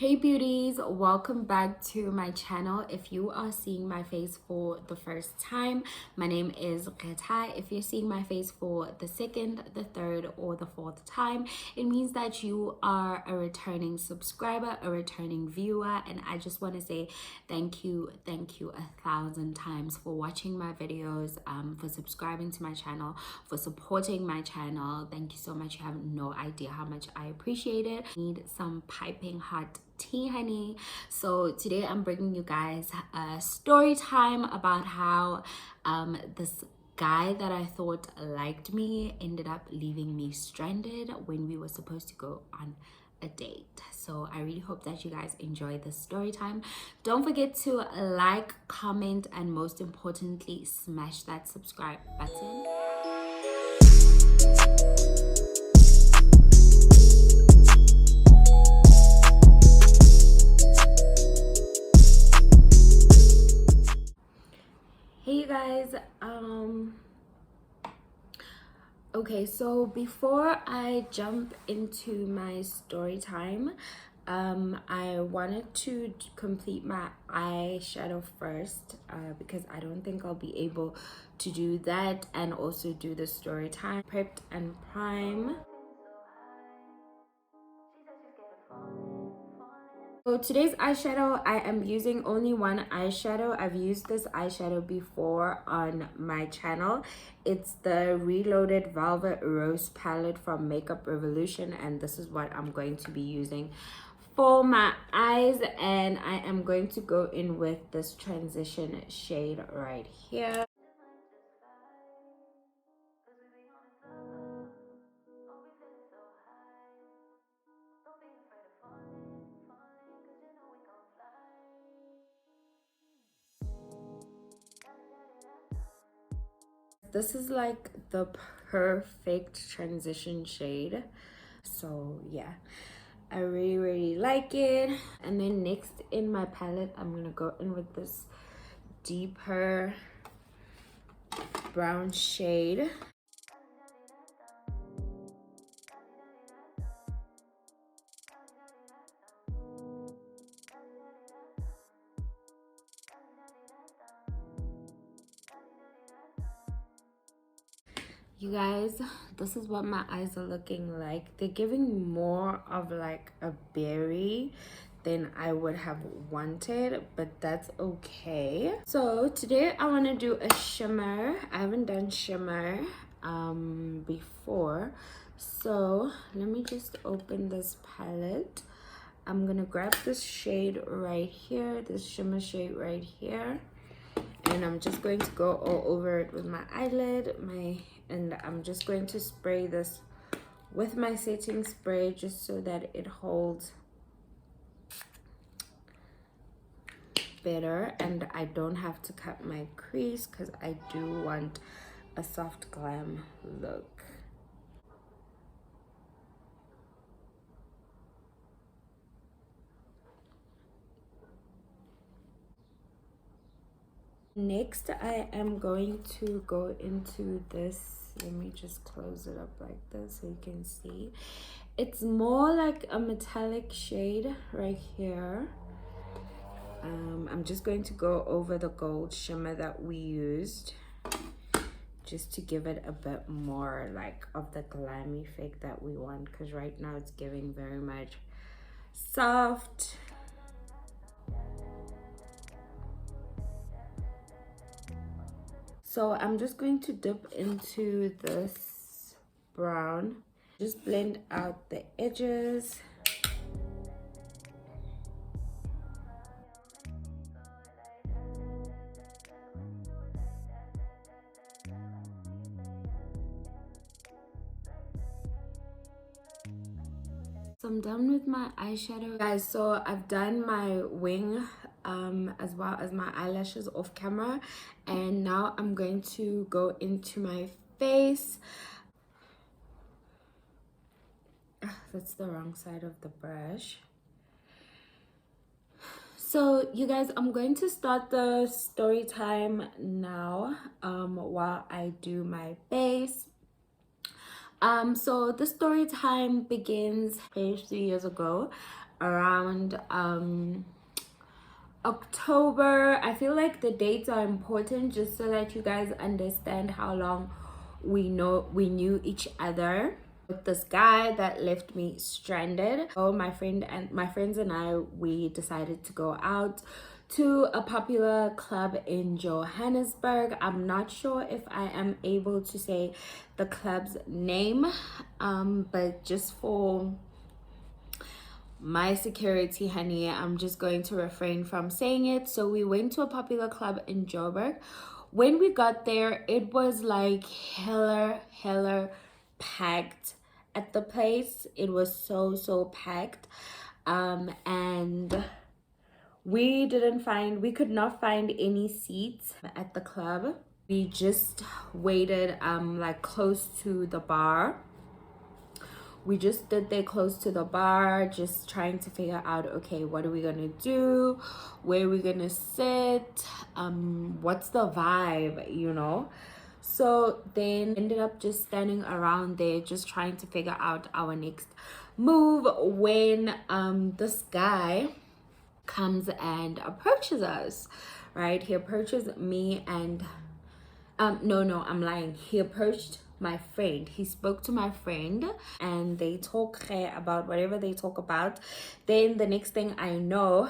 Hey beauties, welcome back to my channel. If you are seeing my face for the first time, my name is Retha. If you're seeing my face for the second, the third, or the fourth time, it means that you are a returning subscriber, a returning viewer, and I just want to say thank you 1,000 times for watching my videos, for subscribing to my channel, for supporting my channel. Thank you so much. You have no idea how much I appreciate it. I need some piping hot tea, honey. So today I'm bringing you guys a story time about how this guy that I thought liked me ended up leaving me stranded when we were supposed to go on a date. So I really hope that you guys enjoy this story time. Don't forget to like, comment, and most importantly, smash that subscribe button. Hey you guys, okay, so before I jump into my story time, I wanted to complete my eyeshadow first, because I don't think I'll be able to do that and also do the story time. Prepped and prime. So today's eyeshadow, I am using only one eyeshadow. I've used this eyeshadow before on my channel. It's the Reloaded Velvet Rose palette from Makeup Revolution, and this is what I'm going to be using for my eyes. And I am going to go in with this transition shade right here. This is like the perfect transition shade, so yeah, I really like it. And then next in my palette, I'm gonna go in with this deeper brown shade. You guys, this is what my eyes are looking like. They're giving more of like a berry than I would have wanted, but that's okay. So today I want to do a shimmer. I haven't done shimmer before, so let me just open this palette. I'm gonna grab this shade right here, this shimmer shade right here, and I'm just going to go all over it with my eyelid, and I'm just going to spray this with my setting spray just so that it holds better and I don't have to cut my crease, because I do want a soft glam look. Next, I am going to go into this. Let me just close it up like this so you can see. It's more like a metallic shade right here. I'm just going to go over the gold shimmer that we used, just to give it a bit more like of the glam effect that we want, because right now it's giving very much soft. So I'm just going to dip into this brown, just blend out the edges. So I'm done with my eyeshadow, guys. So I've done my wing as well as my eyelashes off camera, and now I'm going to go into my face. That's the wrong side of the brush. So you guys, I'm going to start the story time now while I do my base. So the story time begins page 3 years ago. around October. I feel like the dates are important just so that you guys understand how long we knew each other. With this guy that left me stranded. Oh, my friends and I, we decided to go out to a popular club in Johannesburg. I'm not sure if I am able to say the club's name, but just for my security, honey, I'm just going to refrain from saying it. So we went to a popular club in Joburg. When we got there, it was like hella packed at the place. It was so packed, and we could not find any seats at the club. We just waited like close to the bar. We just stood there close to the bar, just trying to figure out, okay, what are we gonna do, where are we gonna sit, what's the vibe, you know. So then ended up just standing around there, just trying to figure out our next move, when this guy comes and approaches us, right? He approaches me and no, I'm lying. He approached my friend. He spoke to my friend and they talk about whatever they talk about. Then the next thing I know,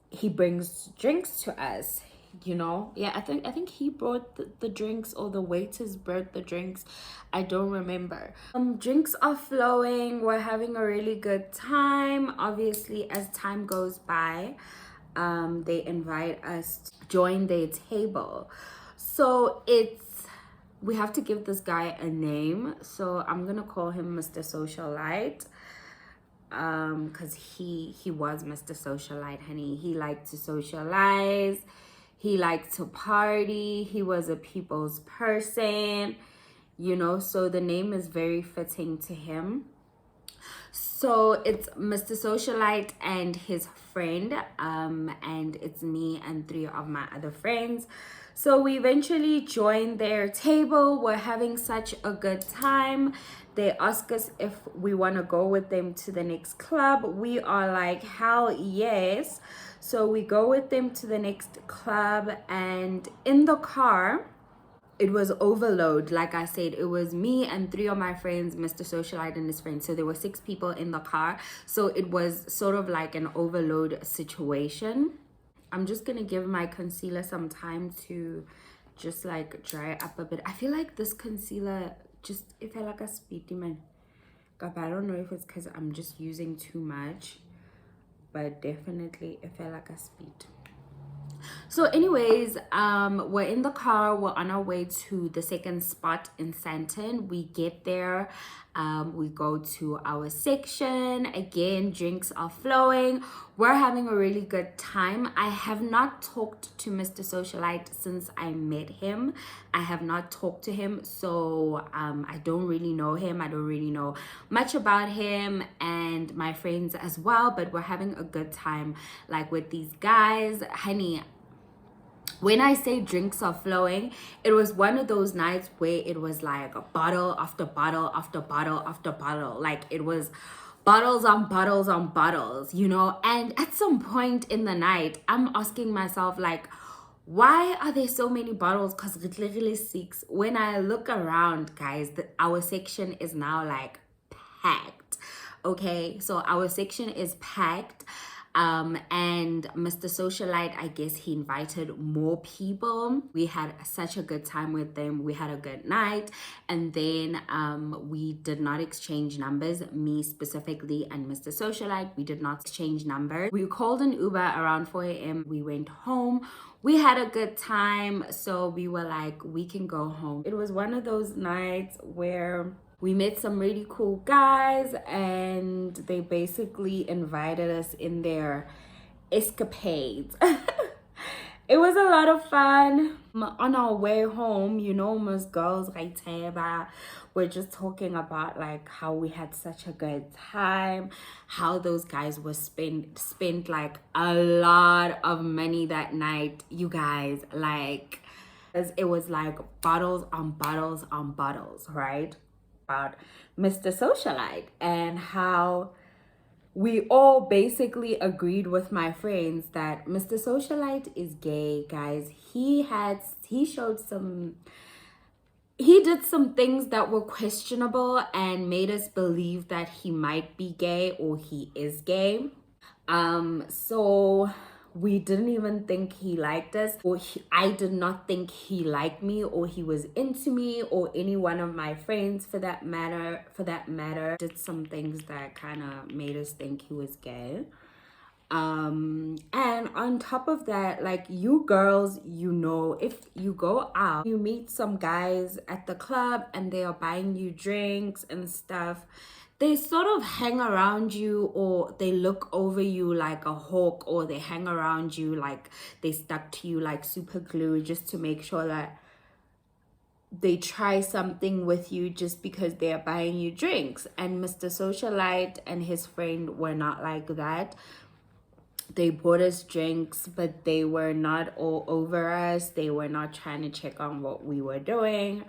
he brings drinks to us, you know. Yeah, I think he brought the drinks, or the waiters brought the drinks. I don't remember. Drinks are flowing. We're having a really good time. Obviously, as time goes by, they invite us to join their table. So we have to give this guy a name. So I'm gonna call him Mr. Socialite, because he was Mr. Socialite, honey. He liked to socialize, he liked to party, he was a people's person, you know. So the name is very fitting to him. So it's Mr. Socialite and his friend, and it's me and 3 of my other friends. So we eventually joined their table. We're having such a good time. They ask us if we want to go with them to the next club. We are like, hell yes. So we go with them to the next club, and in the car, it was overload. Like I said, it was me and 3 of my friends, Mr. Socialite and his friends. So there were 6 people in the car. So it was sort of like an overload situation. I'm just gonna give my concealer some time to just like dry up a bit. I feel like this concealer just, it felt like a speedy man. I don't know if it's because I'm just using too much, but definitely it felt like a speed. So anyways, we're in the car. We're on our way to the second spot in Sandton. We get there, we go to our section. Again, drinks are flowing. We're having a really good time. I have not talked to Mr. Socialite since I met him. I have not talked to him, so I don't really know him. I don't really know much about him and my friends as well, but we're having a good time like with these guys, honey. When I say drinks are flowing, it was one of those nights where it was like a bottle after bottle after bottle after bottle. Like it was bottles on bottles on bottles, you know. And at some point in the night, I'm asking myself, like, why are there so many bottles? Because it's literally 6. When I look around, guys, our section is now like packed. Okay, so our section is packed. And Mr. Socialite, I guess he invited more people. We had such a good time with them. We had a good night. And then we did not exchange numbers. Me specifically and Mr. Socialite, we did not exchange numbers. We called an Uber around 4 a.m. We went home. We had a good time. So we were like, we can go home. It was one of those nights where we met some really cool guys and they basically invited us in their escapades. It was a lot of fun. On our way home, you know, most girls, Retha, we're just talking about like how we had such a good time, how those guys were spent like a lot of money that night, you guys. Like, it was like bottles on bottles on bottles, right? About Mr. Socialite and how we all basically agreed with my friends that Mr. Socialite is gay, guys. He did some things that were questionable and made us believe that he might be gay or he is gay. So we didn't even think he liked us, or I did not think he liked me or he was into me or any one of my friends for that matter. Did some things that kind of made us think he was gay. And on top of that, like, you girls, you know, if you go out, you meet some guys at the club and they are buying you drinks and stuff, they sort of hang around you, or they look over you like a hawk, or they hang around you like they stuck to you like super glue, just to make sure that they try something with you just because they are buying you drinks. And Mr. Socialite and his friend were not like that. They bought us drinks, but they were not all over us. They were not trying to check on what we were doing.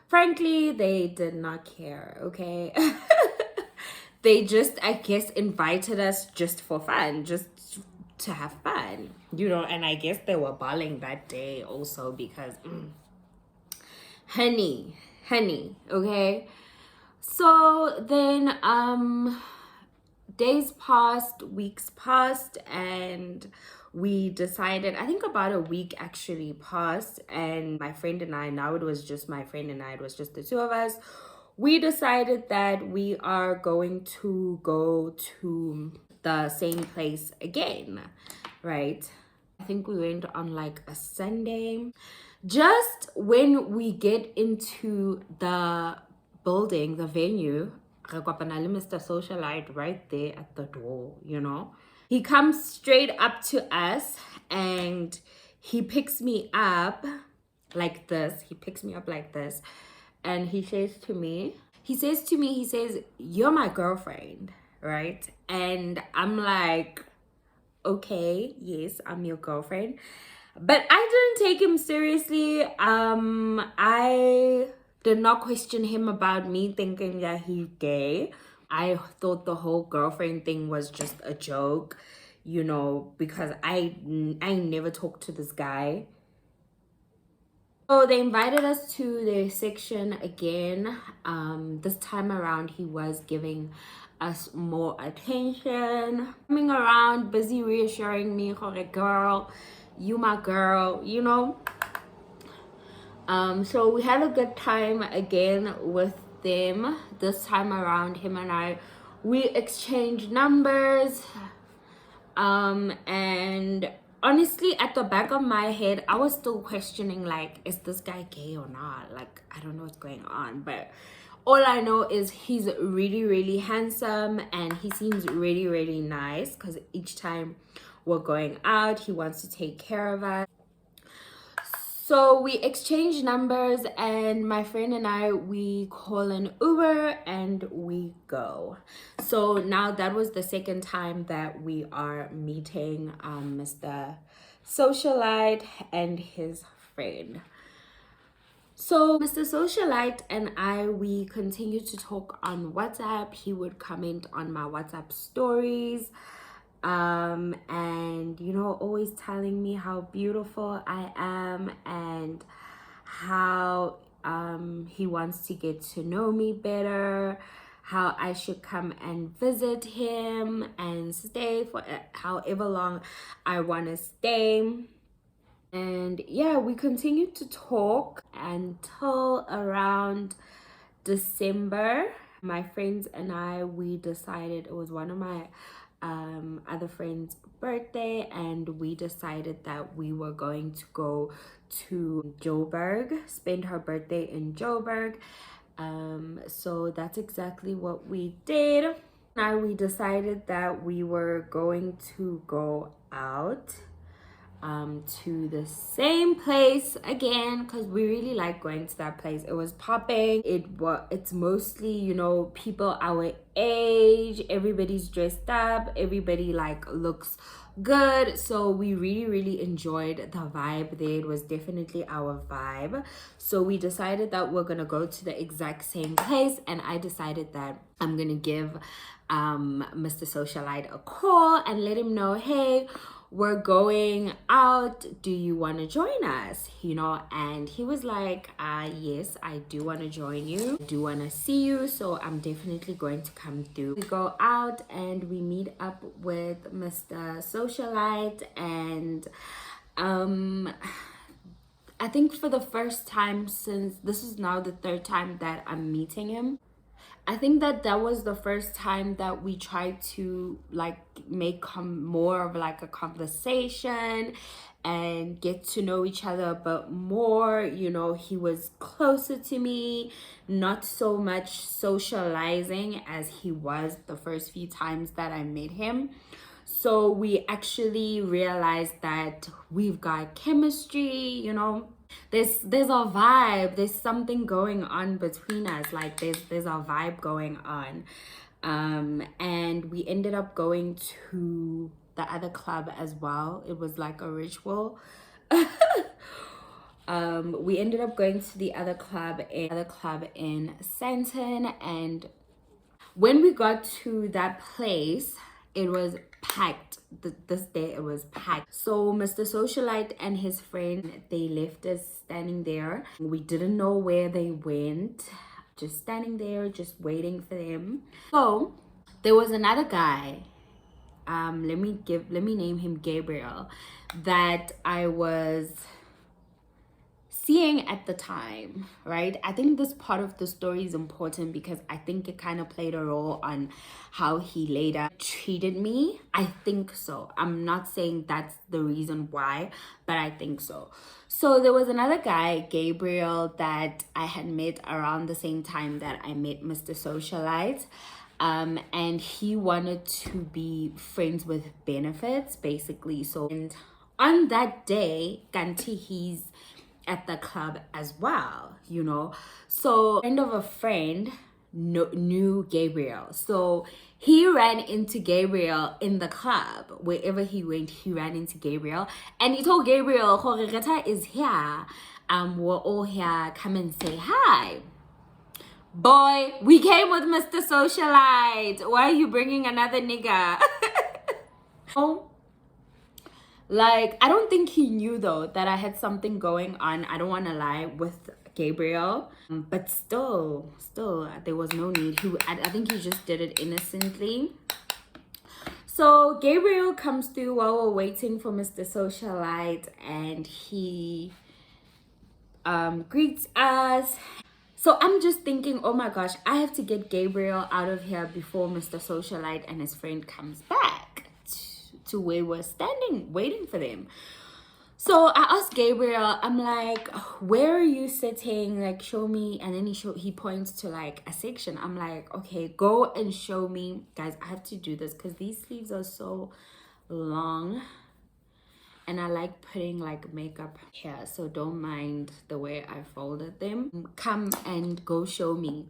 Frankly, they did not care, okay? They just, I guess, invited us just for fun, just to have fun, you know. And I guess they were balling that day also because, honey, okay? So then, days passed, weeks passed, and we decided, I think about a week actually passed, and my friend and I, now it was just my friend and I, it was just the two of us, we decided that we are going to go to the same place again, right? I think we went on like a Sunday. Just when we get into the building, the venue, Mr. Socialite right there at the door, you know. He comes straight up to us and he picks me up like this. He picks me up like this. And he says to me, he says, "You're my girlfriend, right?" And I'm like, okay, yes, I'm your girlfriend. But I didn't take him seriously. I did not question him about me thinking that he's gay. I thought the whole girlfriend thing was just a joke, you know, because I never talked to this guy. So they invited us to their section again. This time around, he was giving us more attention. Coming around, busy reassuring me, girl, you my girl, you know. So we had a good time again with them. This time around, him and I, we exchanged numbers. And honestly, at the back of my head, I was still questioning, like, is this guy gay or not? Like, I don't know what's going on, but all I know is he's really, really handsome and he seems really, really nice, because each time we're going out, he wants to take care of us. So we exchange numbers, and my friend and I, we call an Uber and we go. So now that was the second time that we are meeting Mr. Socialite and his friend. So Mr. Socialite and I, we continued to talk on WhatsApp. He would comment on my WhatsApp stories. And you know, always telling me how beautiful I am and how he wants to get to know me better, how I should come and visit him and stay for however long I want to stay. And yeah, we continued to talk until around December. My friends and I, we decided, it was one of my other friend's birthday, and we decided that we were going to go to Joburg, spend her birthday in Joburg. So that's exactly what we did. Now we decided that we were going to go out to the same place again because we really like going to that place. It was popping. It's mostly, you know, people our age. Everybody's dressed up, everybody like looks good, so we really enjoyed the vibe there. It was definitely our vibe, so we decided that we're gonna go to the exact same place, and I decided that I'm gonna give Mr. Socialite a call and let him know, hey, we're going out, do you want to join us, you know? And he was like, yes, I do want to join you, I do want to see you, so I'm definitely going to come through. We go out and we meet up with Mr. Socialite, and I think for the first time, since this is now the third time that I'm meeting him, I think that was the first time that we tried to like make more of like a conversation and get to know each other a bit more. You know, he was closer to me, not so much socializing as he was the first few times that I met him. So we actually realized that we've got chemistry, you know. There's a vibe, there's something going on between us, like there's a vibe going on. And we ended up going to the other club as well. It was like a ritual. We ended up going to the other club in Santon, and when we got to that place, it was packed. This day it was packed. So Mr. Socialite and his friend, they left us standing there. We didn't know where they went, just standing there, just waiting for them. So there was another guy, let me name him Gabriel, that I was seeing at the time, right? I think this part of the story is important because I think it kind of played a role on how he later treated me. I think so. I'm not saying that's the reason why, but I think so. So there was another guy, Gabriel, that I had met around the same time that I met Mr. Socialite. And he wanted to be friends with benefits, basically. So and on that day, Kanti, he's at the club as well, you know. So a friend of a friend knew Gabriel, so he ran into Gabriel in the club. Wherever he went, he ran into Gabriel, and he told Gabriel, Retha is here, we're all here, come and say hi. Boy, we came with Mr. Socialite. Why are you bringing another nigga? Oh, like, I don't think he knew though that I had something going on, I don't want to lie, with Gabriel. But still, there was no need. I think he just did it innocently. So Gabriel comes through while we're waiting for Mr. Socialite, and he greets us. So I'm just thinking, oh my gosh, I have to get Gabriel out of here before Mr. Socialite and his friend comes back to where we're standing waiting for them. So I asked Gabriel, I'm like, where are you sitting? Like, show me. And then he points to like a section. I'm like, okay, go and show me. Guys, I have to do this because these sleeves are so long. And I like putting like makeup here, so don't mind the way I folded them. Come and go show me,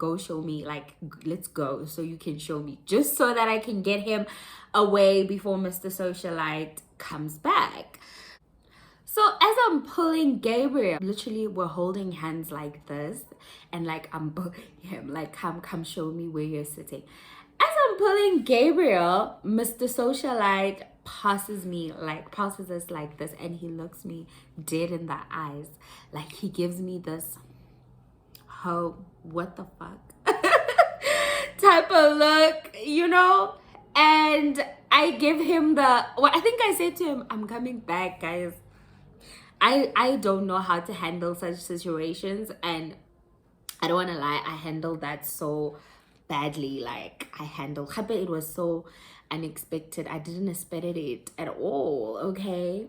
like, let's go so you can show me, just so that I can get him away before Mr. Socialite comes back. So as I'm pulling Gabriel, literally we're holding hands like this, and like I'm him like, come show me where you're sitting. As I'm pulling Gabriel, Mr. Socialite passes us like this, and he looks me dead in the eyes, like he gives me this what the fuck type of look, you know. And I give him I think I said to him, I'm coming back, guys. I don't know how to handle such situations, and I don't want to lie, I handled that so badly. Like, it was so unexpected. I didn't expect it at all, okay?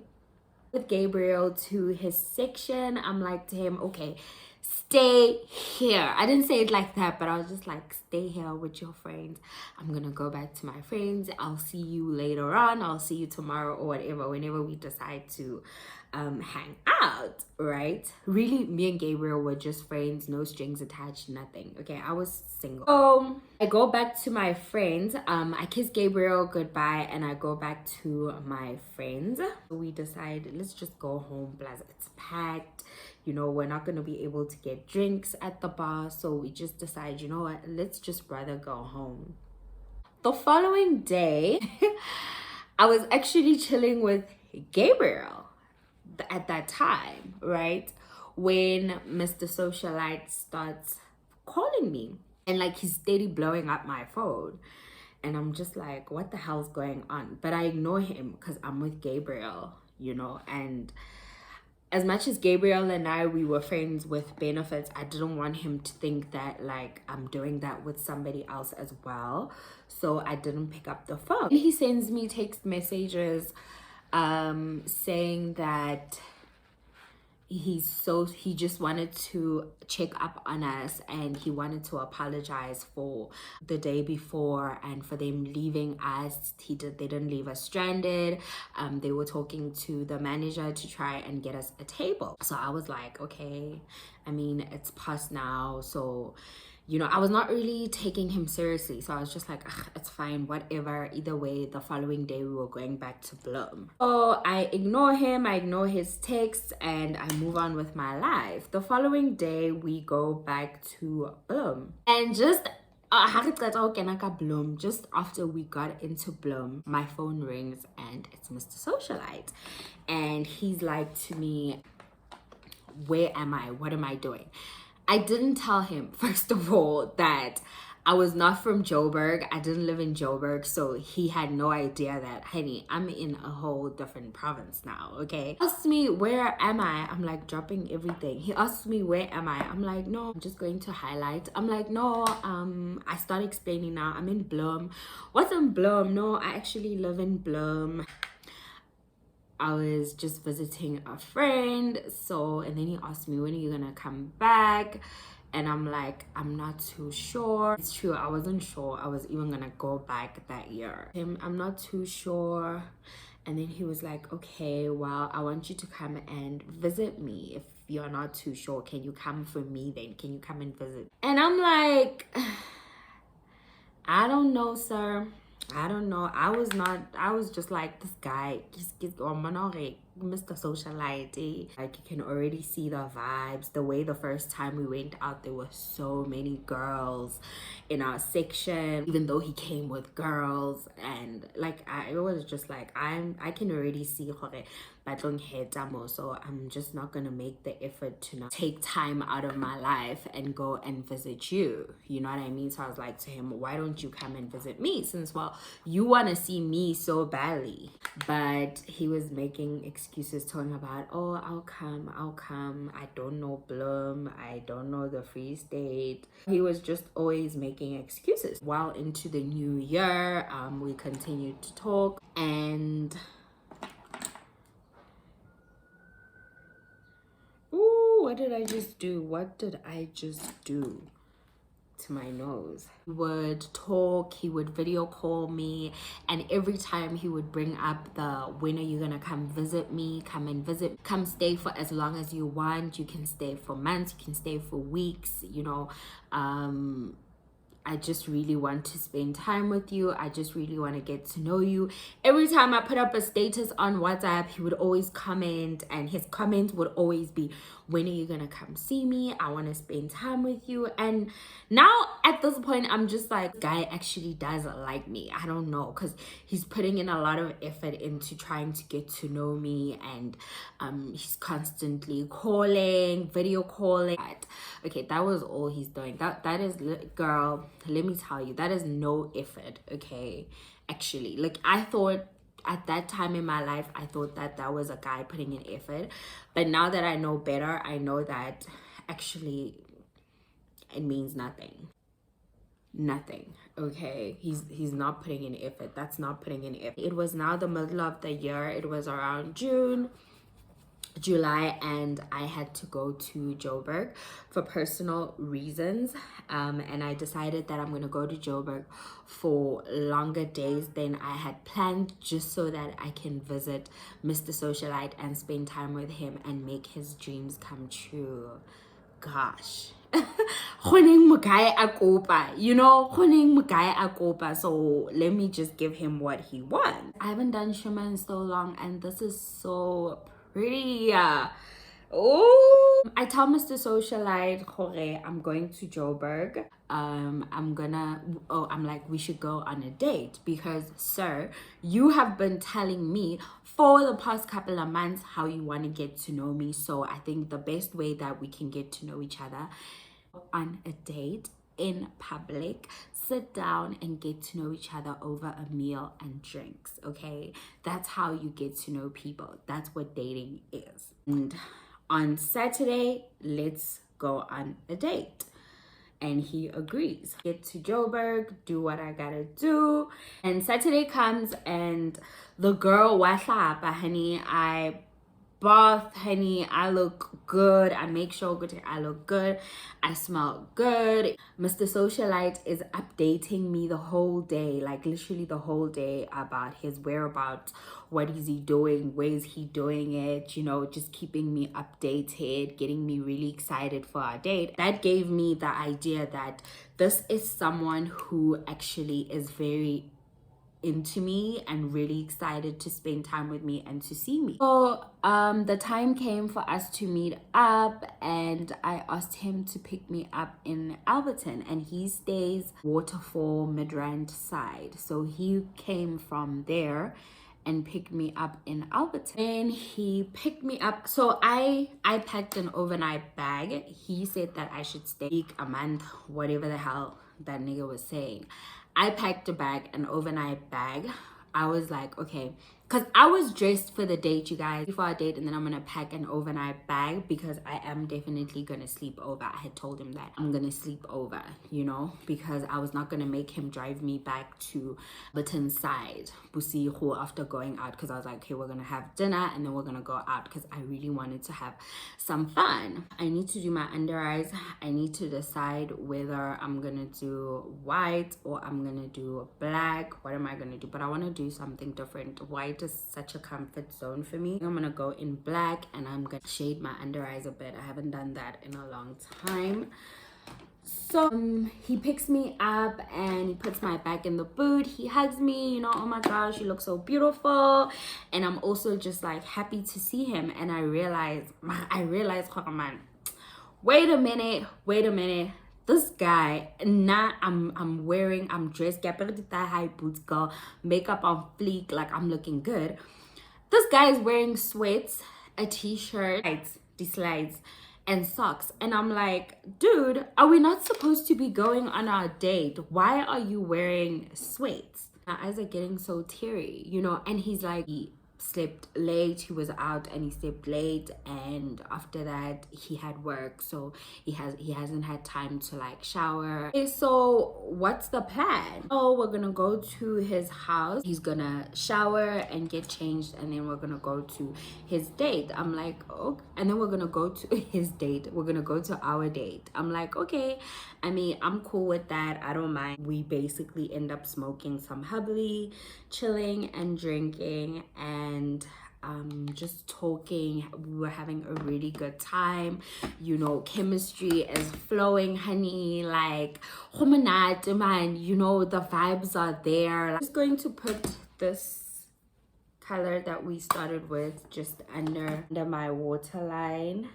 With Gabriel to his section, I'm like to him, okay, stay here. I didn't say it like that, but I was just like, stay here with your friends. I'm gonna go back to my friends. I'll see you later on. I'll see you tomorrow or whatever, whenever we decide to hang out, right? Really, me and Gabriel were just friends, no strings attached, nothing. Okay, I was single. So I go back to my friends. I kiss Gabriel goodbye and I go back to my friends. We decide, let's just go home, plus it's packed. You know, we're not going to be able to get drinks at the bar. So we just decide, you know what, let's just rather go home. The following day, I was actually chilling with Gabriel at that time, right? When Mr. Socialite starts calling me and like he's steady blowing up my phone. And I'm just like, what the hell's going on? But I ignore him because I'm with Gabriel, you know, and as much as Gabriel and we were friends with benefits, I didn't want him to think that like I'm doing that with somebody else as well. So I didn't pick up the phone. And he sends me text messages saying that he just wanted to check up on us and he wanted to apologize for the day before and for them leaving us. They didn't leave us stranded. They were talking to the manager to try and get us a table. So I was like, okay, I mean, it's past now, so you know, I was not really taking him seriously. So I was just like, it's fine, whatever. Either way, the following day, we were going back to Bloom. So I ignore him, I ignore his texts, and I move on with my life. The following day, we go back to Bloom. And just just after we got into Bloom, my phone rings and it's Mr. Socialite. And he's like to me, where am I? What am I doing? I didn't tell him, first of all, that I was not from Joburg. I didn't live in Joburg, so he had no idea that, honey, I'm in a whole different province now, okay? He asked me, where am I? I'm like, dropping everything. He asked me, where am I? I'm like, no, I'm just going to highlight. I'm like, no, I start explaining now. I'm in Bloom. What's in Bloom? No, I actually live in Bloom. I was just visiting a friend. So, and then he asked me, when are you gonna come back? And I'm like, I'm not too sure. It's true, I wasn't sure I was even gonna go back that year. I'm not too sure. And then he was like, okay, well, I want you to come and visit me. If you're not too sure, can you come for me then? Can you come and visit? And I'm like, I don't know, sir. I don't know. I was just like, this guy, Mr. Socialite. Like, you can already see the vibes. The way the first time we went out, there were so many girls in our section, even though he came with girls. And like, I was just like, I can already see so I'm just not gonna make the effort to not take time out of my life and go and visit you. You know what I mean? So I was like to him, why don't you come and visit me, since, well, you want to see me so badly? But he was making excuses, talking about, oh, I'll come, I don't know Bloom, I don't know the Free State. He was just always making excuses. While into the new year, we continued to talk, and what did I just do? What did I just do to my nose? He would talk, he would video call me, and every time he would bring up the, when are you gonna come visit me? Come and visit, come stay for as long as you want. You can stay for months, you can stay for weeks, you know. I just really want to spend time with you. I just really want to get to know you. Every time I put up a status on WhatsApp, he would always comment, and his comment would always be, when are you gonna come see me? I want to spend time with you. And now at this point, I'm just like, guy actually does like me. I don't know, because he's putting in a lot of effort into trying to get to know me, and he's constantly calling, video calling. Okay, that was all he's doing. That is, girl, let me tell you, that is no effort. Okay, actually, like, I thought at that time in my life, I thought that that was a guy putting in effort. But now that I know better, I know that actually it means nothing. Okay, he's not putting in effort. That's not putting in effort. It was now the middle of the year. It was around June. July, and I had to go to Joburg for personal reasons, and I decided that I'm gonna go to Joburg for longer days than I had planned, just so that I can visit Mr. Socialite and spend time with him and make his dreams come true. Gosh. You know, so let me just give him what he wants. I haven't done shimmer in so long, and this is so pretty. Oh, I tell Mr. Socialite, Jorge, I'm going to Joburg. I'm like, we should go on a date because, sir, you have been telling me for the past couple of months how you want to get to know me. So I think the best way that we can get to know each other on a date in public, sit down and get to know each other over a meal and drinks. Okay, that's how you get to know people. That's what dating is. And on Saturday, let's go on a date. And he agrees. Get to Joburg, do what I gotta do. And Saturday comes, and the girl, wahlapa, honey, I bath, honey, I look good. I make sure I look good. I smell good. Mr. Socialite is updating me the whole day, like literally the whole day, about his whereabouts. What is he doing? Where is he doing it? You know, just keeping me updated, getting me really excited for our date. That gave me the idea that this is someone who actually is very into me and really excited to spend time with me and to see me. So the time came for us to meet up, and I asked him to pick me up in Alberton, and he stays Waterfall Midrand side, so he came from there and picked me up in Alberton. And he picked me up, so I packed an overnight bag. He said that I should stay a month, whatever the hell that nigga was saying. I packed a bag, an overnight bag. I was like, okay, because I was dressed for the date, you guys, before our date, and then I'm gonna pack an overnight bag because I am definitely gonna sleep over. I had told him that I'm gonna sleep over, you know, because I was not gonna make him drive me back to Button side, Busiho, after going out, because I was like, okay, we're gonna have dinner and then we're gonna go out because I really wanted to have some fun. I need to do my under eyes. I need to decide whether I'm gonna do white or I'm gonna do black. What am I gonna do? But I want to do something different. White is such a comfort zone for me. I'm gonna go in black, and I'm gonna shade my under eyes a bit. I haven't done that in a long time. So he picks me up and he puts my bag in the boot. He hugs me, you know, oh my gosh, you look so beautiful. And I'm also just like happy to see him. And I realized, man, wait a minute. This guy, nah, I'm dressed, high boots, girl, makeup on fleek, like I'm looking good. This guy is wearing sweats, a t-shirt, these slides, and socks. And I'm like, dude, are we not supposed to be going on our date? Why are you wearing sweats? My eyes are getting so teary, you know. And he's like, he slept late, he was out and he slept late, and after that he had work, so he hasn't had time to like shower. Okay, so what's the plan? Oh, we're gonna go to his house, he's gonna shower and get changed, and then we're gonna go to his date. I'm like, oh, and then we're gonna go to his date, we're gonna go to our date. I'm like, okay, I mean, I'm cool with that, I don't mind. We basically end up smoking some hubbly, chilling and drinking, and just talking. We were having a really good time, you know. Chemistry is flowing, honey, like man, you know, the vibes are there. I'm just going to put this color that we started with just under my waterline.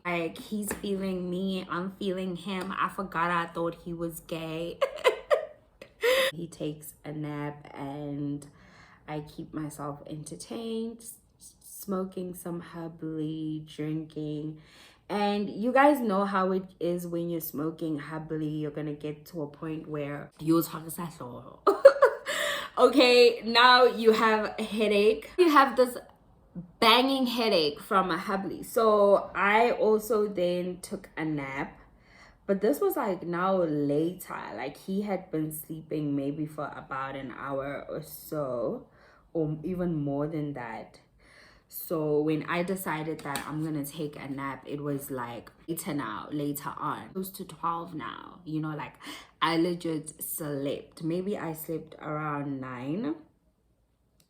Like, he's feeling me, I'm feeling him. I forgot I thought he was gay. He takes a nap and I keep myself entertained, smoking some hubbly, drinking. And you guys know how it is when you're smoking hubbly. You're gonna get to a point where you'll talk. Okay, now you have a headache. You have this banging headache from a hubbly. So I also then took a nap. But this was like now later, like he had been sleeping maybe for about an hour or so or even more than that. So when I decided that I'm gonna take a nap, it was like later on, close to 12 now, you know, like I legit slept. Maybe I slept around 9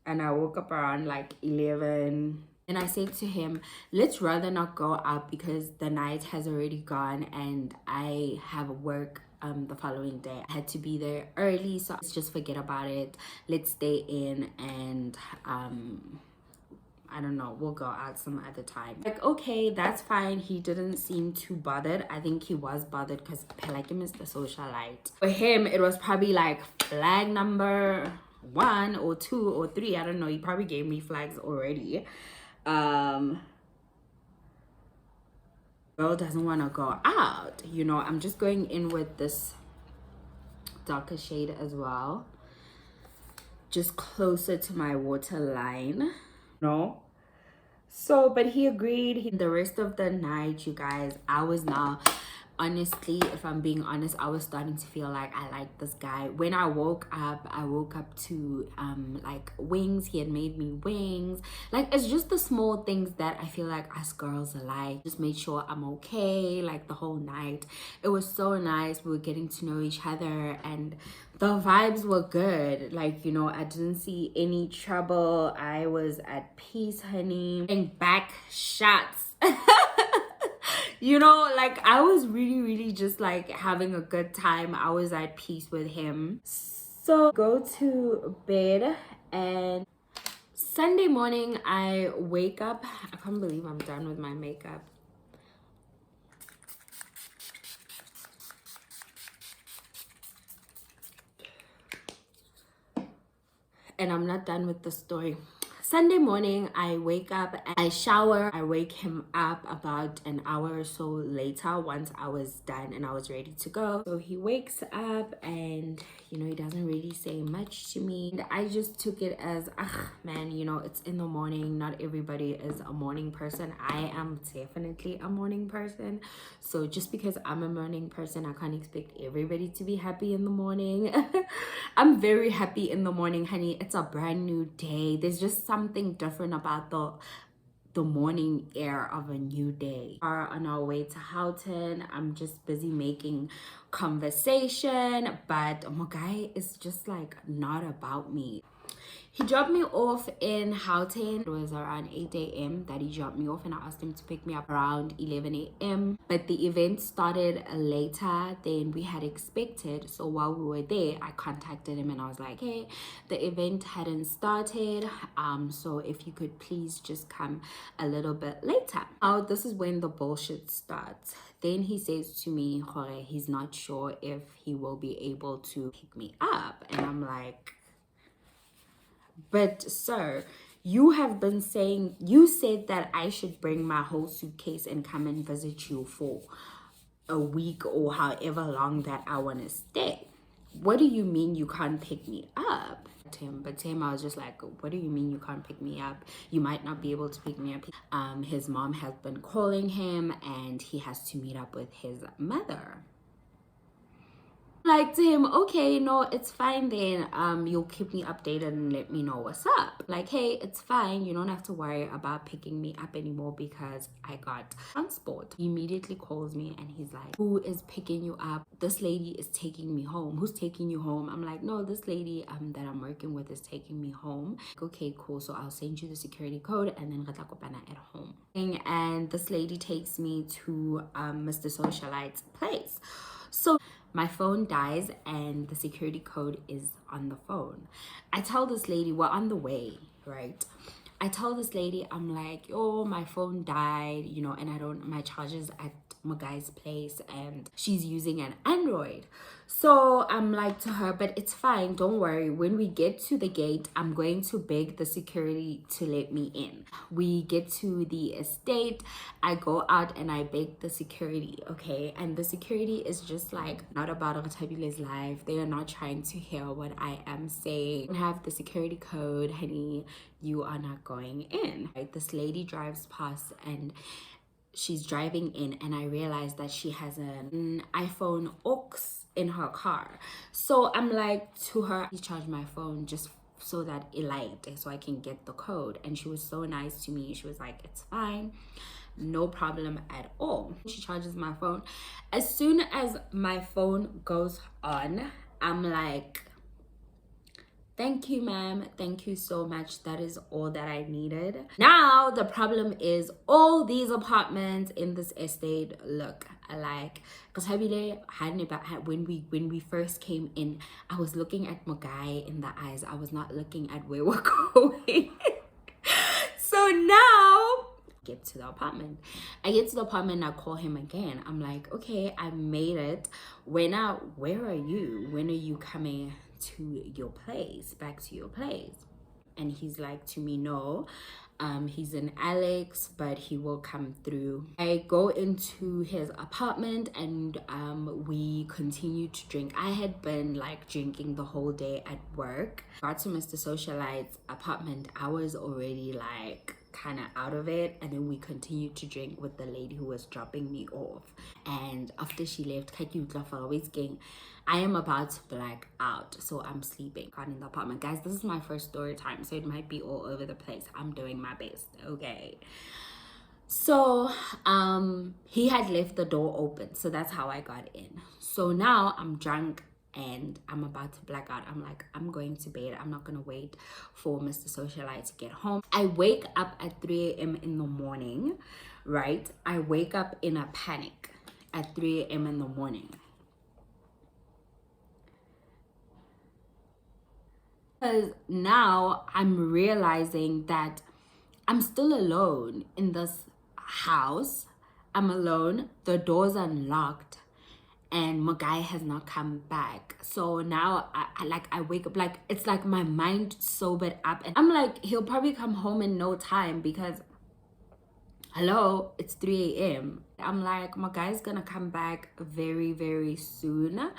and I woke up around like 11. And I said to him, let's rather not go out because the night has already gone and I have work the following day. I had to be there early, so let's just forget about it. Let's stay in and I don't know, we'll go out some other time. Like, okay, that's fine. He didn't seem too bothered. I think he was bothered because like him is the socialite. For him, it was probably like flag number 1 or 2 or 3. I don't know. He probably gave me flags already. Girl doesn't want to go out. You know, I'm just going in with this darker shade as well. Just closer to my waterline. No. So, but he agreed. The rest of the night, you guys, I was now, honestly, if I'm being honest, I was starting to feel like I like this guy. When I woke up to like wings. He had made me wings. Like, it's just the small things that I feel like us girls like. Just made sure I'm okay, like the whole night. It was so nice. We were getting to know each other and the vibes were good. Like, you know, I didn't see any trouble. I was at peace, honey. And back shots. You know, like I was really just like having a good time. I was at peace with him. So go to bed, and Sunday morning I wake up. I can't believe I'm done with my makeup. And I'm not done with the story. Sunday morning, I wake up and I shower. I wake him up about an hour or so later once I was done and I was ready to go. So he wakes up and, you know, he doesn't really say much to me. And I just took it as, man, you know, it's in the morning. Not everybody is a morning person. I am definitely a morning person. So just because I'm a morning person, I can't expect everybody to be happy in the morning. I'm very happy in the morning, honey. It's a brand new day. There's just something different about the morning air of a new day. We are on our way to Houghton. I'm just busy making conversation, but my guy is just like not about me. He dropped me off in Houghton. It was around 8 a.m. that he dropped me off, and I asked him to pick me up around 11 a.m. But the event started later than we had expected. So while we were there, I contacted him and I was like, hey, the event hadn't started. So if you could please just come a little bit later. Now, this is when the bullshit starts. Then he says to me, Jorge, he's not sure if he will be able to pick me up. And I'm like, but sir, you have been saying, you said that I should bring my whole suitcase and come and visit you for a week or however long that I want to stay. What do you mean you can't pick me up? But Tim, I was just like, what do you mean you can't pick me up? You might not be able to pick me up. His mom has been calling him and he has to meet up with his mother. Like to him, okay, no, it's fine then. You'll keep me updated and let me know what's up. Like, hey, it's fine. You don't have to worry about picking me up anymore because I got transport. He immediately calls me and he's like, who is picking you up? This lady is taking me home. Who's taking you home? I'm like, no, this lady that I'm working with is taking me home. Like, okay, cool. So I'll send you the security code and then Retha kopana at home. And this lady takes me to Mr. Socialite's place. So my phone dies and the security code is on the phone. I tell this lady, we're on the way, right? I tell this lady, I'm like, oh, my phone died, you know, and my charger's at my guy's place and she's using an Android. So I'm like to her, but it's fine, don't worry. When we get to the gate, I'm going to beg the security to let me in. We get to the estate, I go out and I beg the security, okay? And the security is just like not about Retabile's life. They are not trying to hear what I am saying. I have the security code, honey, you are not going in. Right? This lady drives past and she's driving in and I realized that she has an iPhone aux in her car. So I'm like to her, please charge my phone just so that it light so I can get the code. And she was so nice to me. She was like, it's fine, no problem at all. She charges my phone. As soon as my phone goes on, I'm like, thank you, ma'am. Thank you so much. That is all that I needed. Now, the problem is all these apartments in this estate look alike. Because when we first came in, I was looking at my guy in the eyes. I was not looking at where we're going. So now, get to the apartment. I get to the apartment and I call him again. I'm like, okay, I made it. Where are you? When are you coming to your place, back to your place? And he's like to me, no, he's in Alex, but he will come through. I go into his apartment and we continue to drink. I had been like drinking the whole day at work. Got to Mr. Socialite's apartment, I was already like kind of out of it, and then we continued to drink with the lady who was dropping me off. And after she left, I am about to black out, so I'm sleeping in the apartment. Guys, this is my first story time, so it might be all over the place. I'm doing my best, okay? So he had left the door open, so that's how I got in. So now I'm drunk and I'm about to black out. I'm like, I'm going to bed. I'm not gonna wait for Mr. Socialite to get home. I wake up at 3 a.m. in the morning, right? I wake up in a panic at 3 a.m. in the morning. Because now I'm realizing that I'm still alone in this house. I'm alone. The door's unlocked. And my guy has not come back. So now I wake up, like it's like my mind sobered up, and I'm like, he'll probably come home in no time because hello, it's 3 a.m. I'm like, my guy's gonna come back very, very soon.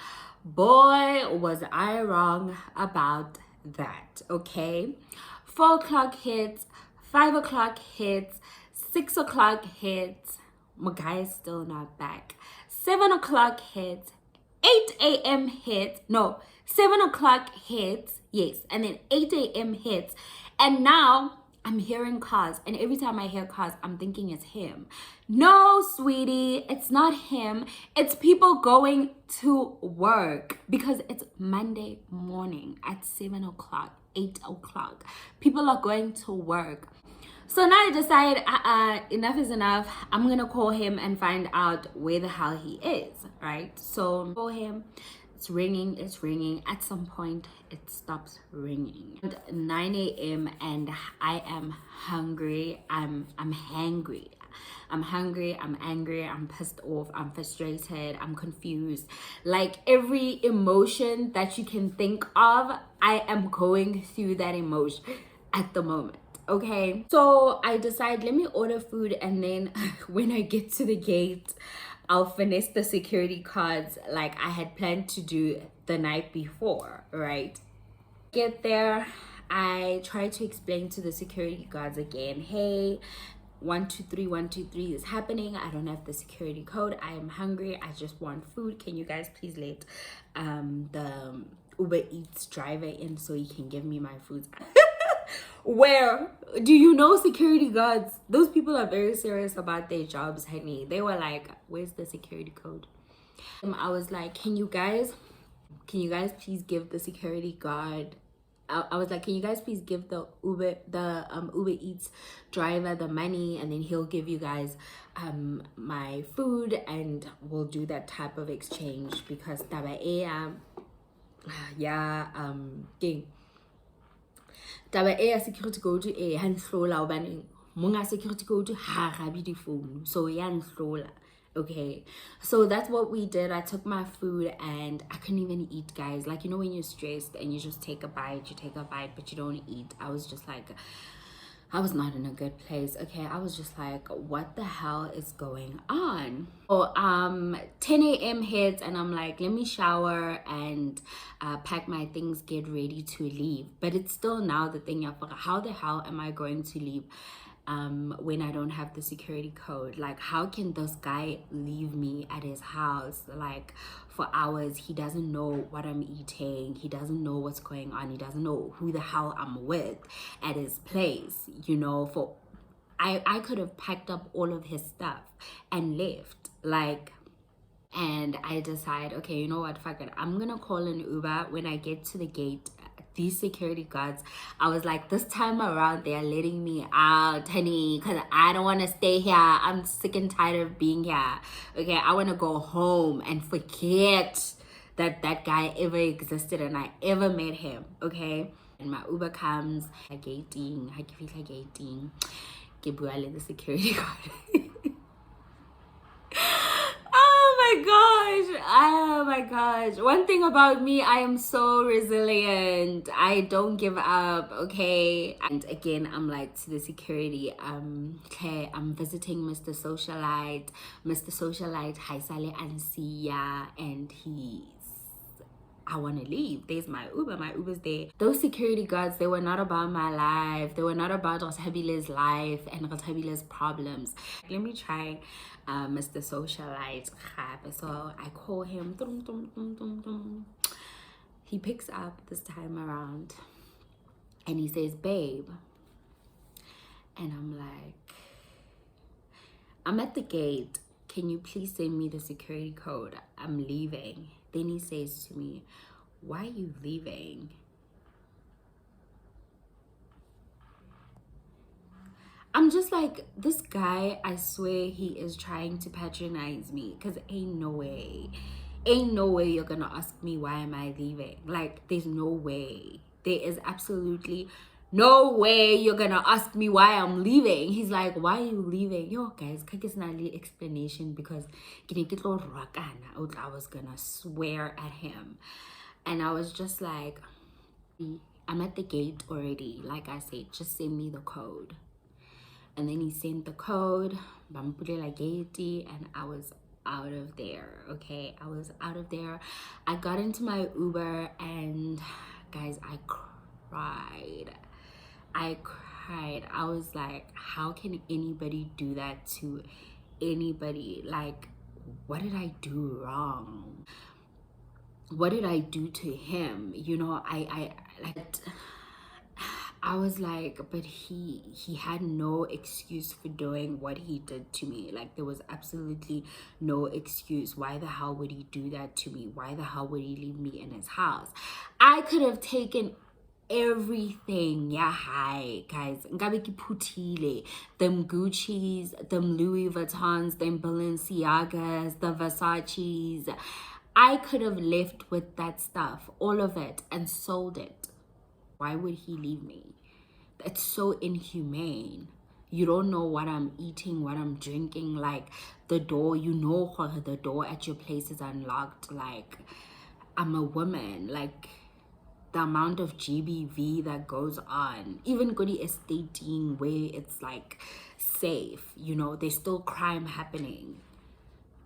Boy, was I wrong about that, okay? 4 o'clock hits, 5 o'clock hits, 6 o'clock hits. My guy is still not back. 7 o'clock hits, 8 a.m. hits, no, 7 o'clock hits, yes, and then 8 a.m. hits, and now I'm hearing cars, and every time I hear cars, I'm thinking it's him. No, sweetie, it's not him. It's people going to work because it's Monday morning at 7 o'clock, 8 o'clock. People are going to work. So now I decide, enough is enough. I'm gonna call him and find out where the hell he is, right? So call him, it's ringing. At some point, it stops ringing. At 9 a.m. and I am hungry. I'm hangry. I'm hungry, I'm angry, I'm pissed off, I'm frustrated, I'm confused. Like every emotion that you can think of, I am going through that emotion at the moment. Okay, so I decide, let me order food, and then when I get to the gate, I'll finesse the security cards like I had planned to do the night before, right? Get there, I try to explain to the security guards again, hey, 123 is happening. I don't have the security code. I am hungry. I just want food. Can you guys please let the Uber Eats driver in so he can give me my food? Where do you know security guards? Those people are very serious about their jobs, honey. They were like, where's the security code? I was like, can you guys please give the security guard, I was like, can you guys please give the Uber Eats driver the money, and then he'll give you guys my food, and we'll do that type of exchange, because taba e ya security code e ha nhlola hobane monga security code ha rabi di phone, so ya nhlola. Okay, so that's what we did. I took my food and I couldn't even eat, guys. Like, you know when you're stressed and you just take a bite, but you don't eat. I was just like, I was not in a good place. Okay, I was just like, what the hell is going on? So 10 a.m. hits and I'm like, let me shower and pack my things, get ready to leave. But it's still now the thing, how the hell am I going to leave when I don't have the security code. Like, how can this guy leave me at his house like for hours? He doesn't know what I'm eating, he doesn't know what's going on, he doesn't know who the hell I'm with at his place, you know. For I could have packed up all of his stuff and left, like. And I decide, okay, you know what, fuck it, I'm gonna call an Uber. When I get to the gate, these security guards, I was like, this time around they're letting me out, honey, because I don't want to stay here. I'm sick and tired of being here. Okay, I want to go home and forget that that guy ever existed and I ever met him. Okay, and my Uber comes, I gating, I feel like gating, ke bua le the security guard. Oh my gosh. One thing about me, I am so resilient. I don't give up, okay? And again, I'm like to the security, okay, I'm visiting Mr. Socialite. Mr. Socialite, haisale ansiya, and I want to leave. There's my Uber. My Uber's there. Those security guards, they were not about my life. They were not about Ratabile's life and Ratabile's problems. Let me try Mr. Socialite. So I call him. He picks up this time around and he says, babe. And I'm like, I'm at the gate. Can you please send me the security code? I'm leaving. Then he says to me, why are you leaving? I'm just like, this guy, I swear he is trying to patronize me, because ain't no way you're gonna ask me why am I leaving. Like, there's no way. There is absolutely no way you're gonna ask me why I'm leaving. He's like, why are you leaving? Yo guys, it's not an explanation, because I was gonna swear at him. And I was just like, I'm at the gate already. Like I said, just send me the code. And then he sent the code, and I was out of there. Okay, I was out of there. I got into my Uber and guys, I cried. I was like, how can anybody do that to anybody? Like, what did I do wrong? What did I do to him? You know, I was like, but he had no excuse for doing what he did to me. Like, there was absolutely no excuse. Why the hell would he do that to me? Why the hell would he leave me in his house? I could have taken everything. Yeah, hi guys, ngabe ke phuthile, them Gucci's, them Louis Vuittons, them Balenciagas, the Versace's. I could have left with that stuff, all of it, and sold it. Why would he leave me? It's so inhumane. You don't know what I'm eating, what I'm drinking. Like, the door, you know, the door at your place is unlocked. Like, I'm a woman. Like, the amount of GBV that goes on, even good estating where it's like safe, you know, there's still crime happening.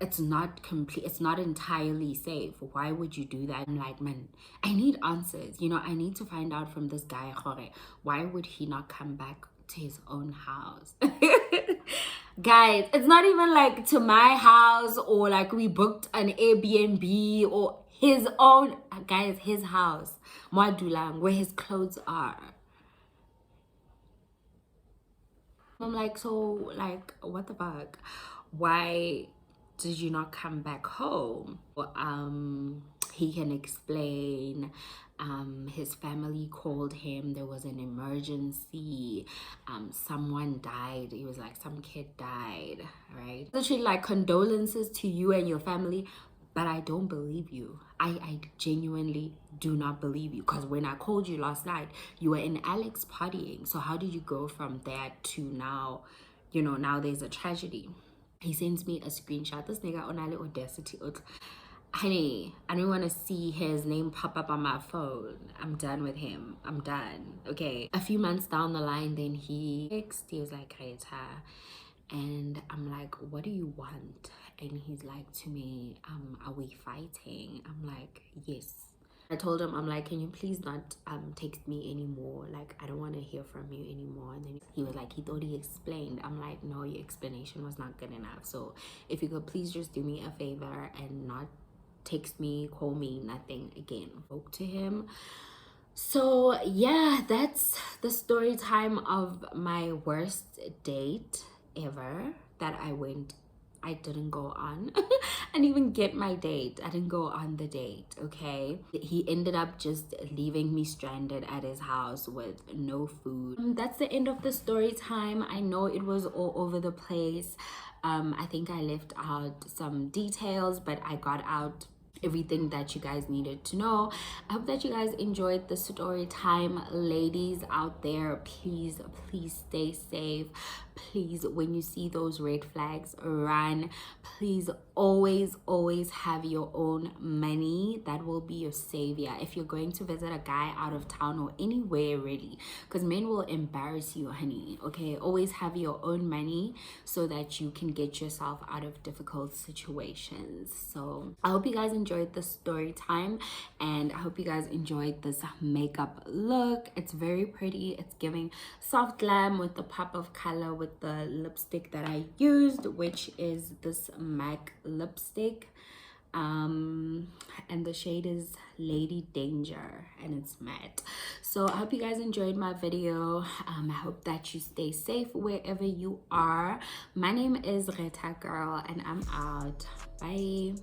It's not complete, it's not entirely safe. Why would you do that? I'm like, man, I need answers. You know, I need to find out from this guy, why would he not come back to his own house? Guys, it's not even like to my house, or like we booked an Airbnb, or his own, guys, his house, Madulang, where his clothes are. I'm like, so, like, what the fuck? Why did you not come back home? He can explain. His family called him, there was an emergency, someone died. He was like, some kid died, right? Literally, like, condolences to you and your family, but I don't believe you. I genuinely do not believe you, because when I called you last night, you were in Alex partying. So how did you go from there to now, you know, now there's a tragedy? He sends me a screenshot. This nigga on the audacity. Honey, I don't want to see his name pop up on my phone. I'm done with him. I'm done. Okay. A few months down the line, then he was like, Retha. And I'm like, what do you want? And he's like to me, are we fighting? I'm like, yes. I told him, I'm like, can you please not text me anymore? Like, I don't want to hear from you anymore. And then he was like, he thought he explained. I'm like, no, your explanation was not good enough. So if you could please just do me a favor and not text me, call me, nothing again. Spoke to him. So yeah, that's the story time of my worst date ever that I didn't go on. I didn't even get my date. I didn't go on the date, okay? He ended up just leaving me stranded at his house with no food. That's the end of the story time. I know it was all over the place. I think I left out some details, but I got out everything that you guys needed to know. I hope that you guys enjoyed the story time. Ladies out there, please stay safe. Please, when you see those red flags, run. Please always have your own money. That will be your savior if you're going to visit a guy out of town or anywhere really, because men will embarrass you, honey. Okay, always have your own money so that you can get yourself out of difficult situations. So I hope you guys enjoyed the story time, and I hope you guys enjoyed this makeup look. It's very pretty. It's giving soft glam with the pop of color with the lipstick that I used, which is this MAC lipstick, and the shade is Lady Danger, and it's matte. So I hope you guys enjoyed my video. I hope that you stay safe wherever you are. My name is Retha girl, and I'm out. Bye.